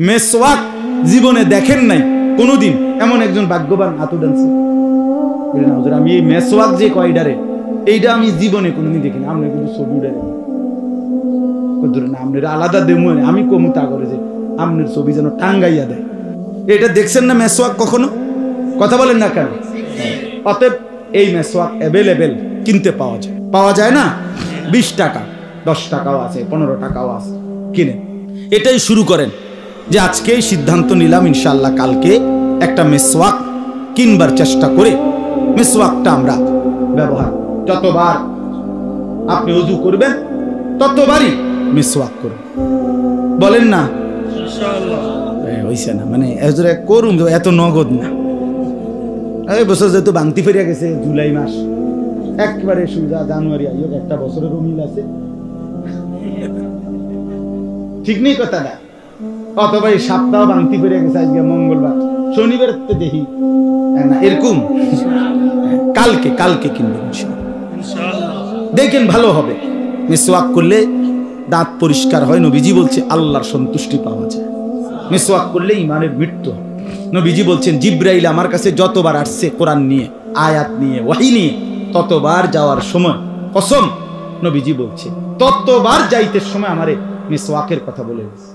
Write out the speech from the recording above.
মেসওয়াক জীবনে দেখেন নাই কোনোদিন, এমন একজন ভাগ্যবান হাত উঠানছে। আমি এই মেসওয়াক যে কয়ডারে, এইটা আমি জীবনে কোনোদিন দেখিনি। আপনি কিন্তু ছবি উঠারে না, আপনার আলাদা দেমু, আমি কমু তা করে যে আপনার ছবি যেন টাঙ্গাইয়া দেয়। এটা দেখছেন না মেসওয়াক কখনো? কথা বলেন না কেন? অতএব এই মেসওয়াক অ্যাভেলেবেল, কিনতে পাওয়া যায় না? 20 টাকা, 10 টাকাও আছে, 15 টাকাও আছে, কিনে এটাই শুরু করেন যে আজকেই সিদ্ধান্ত নিলাম ইনশাআল্লাহ কালকে একটা মেসওয়াক কিনবার চেষ্টা করে মেসওয়াকটা আমরা ব্যবহার, যতবার আপনি ওযু করবেন ততবারই মেসওয়াক করুন। বলেন না ইনশাআল্লাহ? হইছে না মানে এজরে করুন, এত নগদ না। এই বছর যেহেতু বাংতি ফেরিয়া গেছে, জুলাই মাস একবারে সুবিধা, জানুয়ারি আইয়ো, একটা বছরের মিল আছে, ঠিক নেই কথাটা? অথবা এই সপ্তাহ বাংতি ফেরিয়া গেছে, আজকে মঙ্গলবার, শনিবার দেখি না, এরকম কালকে কিনবেন ইনশাআল্লাহ, দেখেন ভালো হবে। মিসওয়াক করলে দাঁত পরিষ্কার হয়, নবীজি বলছে আল্লাহর সন্তুষ্টি পাওয়া যায়। মিসওয়াক করলে ঈমানের মৃত্যু। নবীজি বলছেন জিবরাইল আমার কাছে যতবার আসছে কোরআন নিয়ে, আয়াত নিয়ে, ওহী নিয়ে, ততবার যাওয়ার সময় কসম নবীজি বলছে ততবার যাইতে সময় আমারে মিসওয়াকের কথা বলে গেছে।